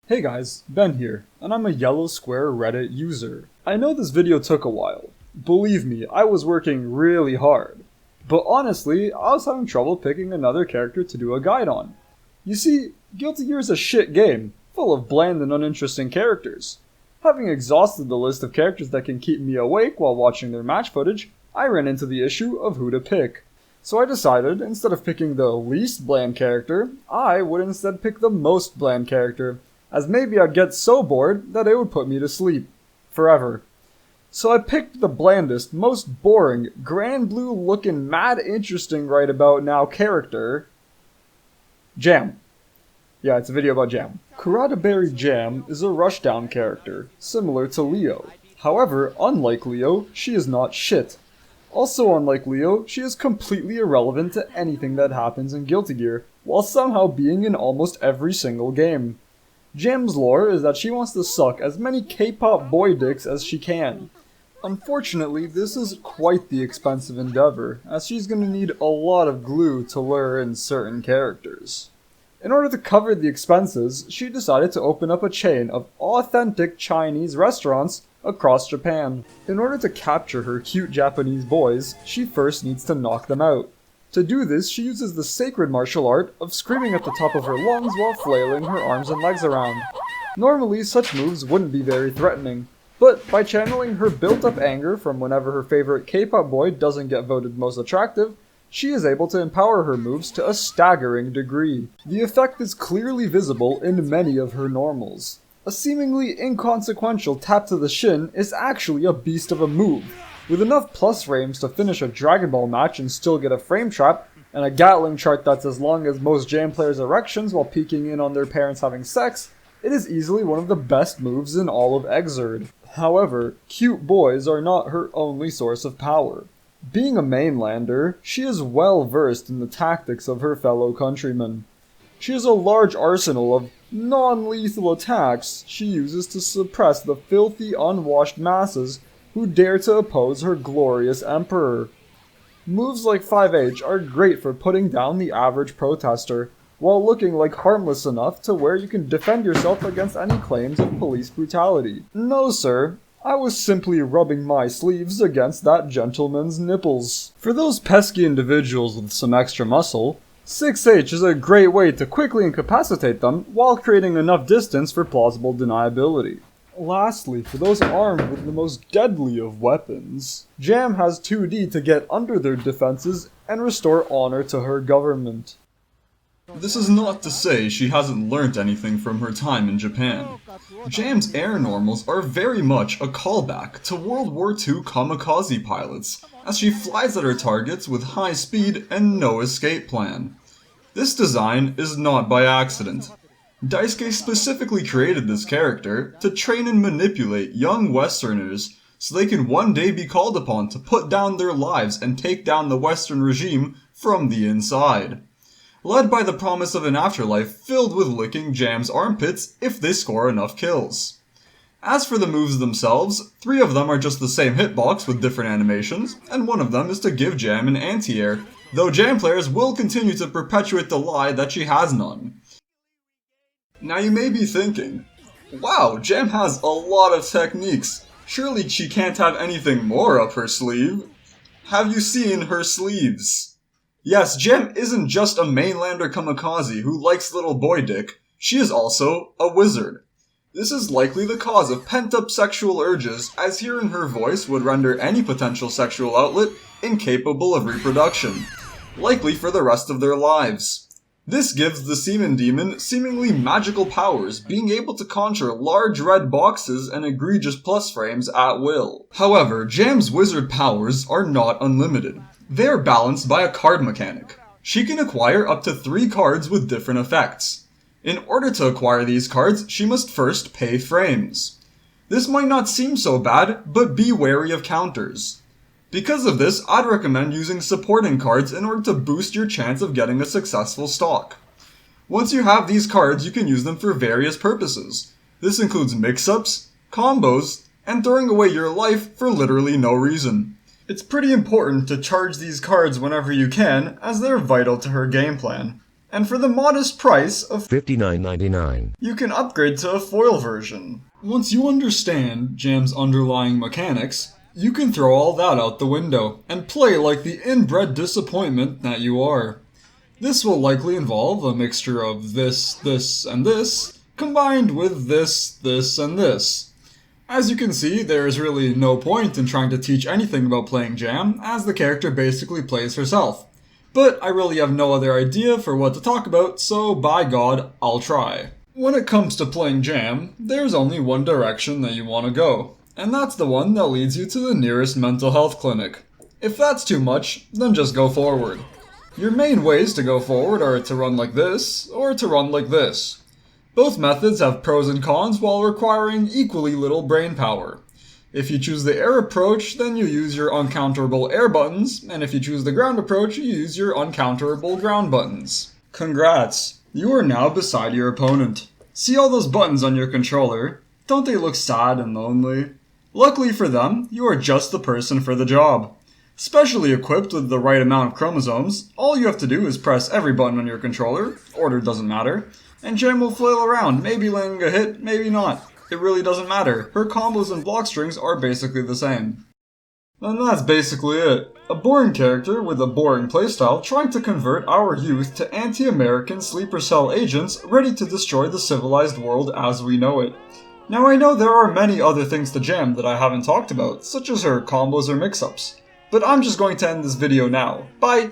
Hey guys, Ben here, and I'm a Yellow Square Reddit user. I know this video took a while. Believe me, I was working really hard. But honestly, I was having trouble picking another character to do a guide on. You see, Guilty Gear is a shit game, full of bland and uninteresting characters. Having exhausted the list of characters that can keep me awake while watching their match footage, I ran into the issue of who to pick. So I decided, instead of picking the least bland character, I would instead pick the most bland character, as maybe I'd get so bored that it would put me to sleep. Forever. So I picked the blandest, most boring, grand blue looking mad interesting right about now character, Jam. Yeah, it's a video about Jam. Karadaberry Jam is a rushdown character, similar to Leo. However, unlike Leo, she is not shit. Also unlike Leo, she is completely irrelevant to anything that happens in Guilty Gear, while somehow being in almost every single game. Jam's lore is that she wants to suck as many K-pop boy dicks as she can. Unfortunately, this is quite the expensive endeavor, as she's gonna need a lot of glue to lure in certain characters. In order to cover the expenses, she decided to open up a chain of authentic Chinese restaurants across Japan. In order to capture her cute Japanese boys, she first needs to knock them out. To do this, she uses the sacred martial art of screaming at the top of her lungs while flailing her arms and legs around. Normally, such moves wouldn't be very threatening, but by channeling her built-up anger from whenever her favorite K-pop boy doesn't get voted most attractive, she is able to empower her moves to a staggering degree. The effect is clearly visible in many of her normals. A seemingly inconsequential tap to the shin is actually a beast of a move, with enough plus frames to finish a Dragon Ball match and still get a frame trap, and a Gatling chart that's as long as most Jam players' erections while peeking in on their parents having sex, it is easily one of the best moves in all of Xrd. However, cute boys are not her only source of power. Being a mainlander, she is well versed in the tactics of her fellow countrymen. She has a large arsenal of non-lethal attacks she uses to suppress the filthy, unwashed masses who dare to oppose her glorious emperor. Moves like 5H are great for putting down the average protester, while looking like harmless enough to where you can defend yourself against any claims of police brutality. No, sir. I was simply rubbing my sleeves against that gentleman's nipples. For those pesky individuals with some extra muscle, 6H is a great way to quickly incapacitate them while creating enough distance for plausible deniability. Lastly, for those armed with the most deadly of weapons, Jam has 2D to get under their defenses and restore honor to her government. This is not to say she hasn't learnt anything from her time in Japan. Jam's air normals are very much a callback to World War II kamikaze pilots, as she flies at her targets with high speed and no escape plan. This design is not by accident. Daisuke specifically created this character to train and manipulate young Westerners so they can one day be called upon to put down their lives and take down the Western regime from the inside. Led by the promise of an afterlife filled with licking Jam's armpits if they score enough kills. As for the moves themselves, 3 of them are just the same hitbox with different animations, and one of them is to give Jam an anti-air, though Jam players will continue to perpetuate the lie that she has none. Now you may be thinking, wow, Jam has a lot of techniques, surely she can't have anything more up her sleeve? Have you seen her sleeves? Yes, Jam isn't just a mainlander kamikaze who likes little boy dick, she is also a wizard. This is likely the cause of pent-up sexual urges, as hearing her voice would render any potential sexual outlet incapable of reproduction, likely for the rest of their lives. This gives the Semen Demon seemingly magical powers, being able to conjure large red boxes and egregious plus frames at will. However, Jam's wizard powers are not unlimited. They are balanced by a card mechanic. She can acquire up to 3 cards with different effects. In order to acquire these cards, she must first pay frames. This might not seem so bad, but be wary of counters. Because of this, I'd recommend using supporting cards in order to boost your chance of getting a successful stock. Once you have these cards, you can use them for various purposes. This includes mix-ups, combos, and throwing away your life for literally no reason. It's pretty important to charge these cards whenever you can, as they're vital to her game plan. And for the modest price of $59.99. you can upgrade to a foil version. Once you understand Jam's underlying mechanics, you can throw all that out the window and play like the inbred disappointment that you are. This will likely involve a mixture of this, and this, combined with this, and this. As you can see, there is really no point in trying to teach anything about playing Jam, as the character basically plays herself. But I really have no other idea for what to talk about, so by God, I'll try. When it comes to playing Jam, there's only one direction that you want to go, and that's the one that leads you to the nearest mental health clinic. If that's too much, then just go forward. Your main ways to go forward are to run like this, or to run like this. Both methods have pros and cons while requiring equally little brain power. If you choose the air approach, then you use your uncounterable air buttons, and if you choose the ground approach, you use your uncounterable ground buttons. Congrats! You are now beside your opponent. See all those buttons on your controller? Don't they look sad and lonely? Luckily for them, you are just the person for the job. Specially equipped with the right amount of chromosomes, all you have to do is press every button on your controller, order doesn't matter, and Jam will flail around, maybe landing a hit, maybe not. It really doesn't matter. Her combos and block strings are basically the same. And that's basically it. A boring character with a boring playstyle trying to convert our youth to anti-American sleeper cell agents ready to destroy the civilized world as we know it. Now I know there are many other things to Jam that I haven't talked about, such as her combos or mix-ups. But I'm just going to end this video now. Bye!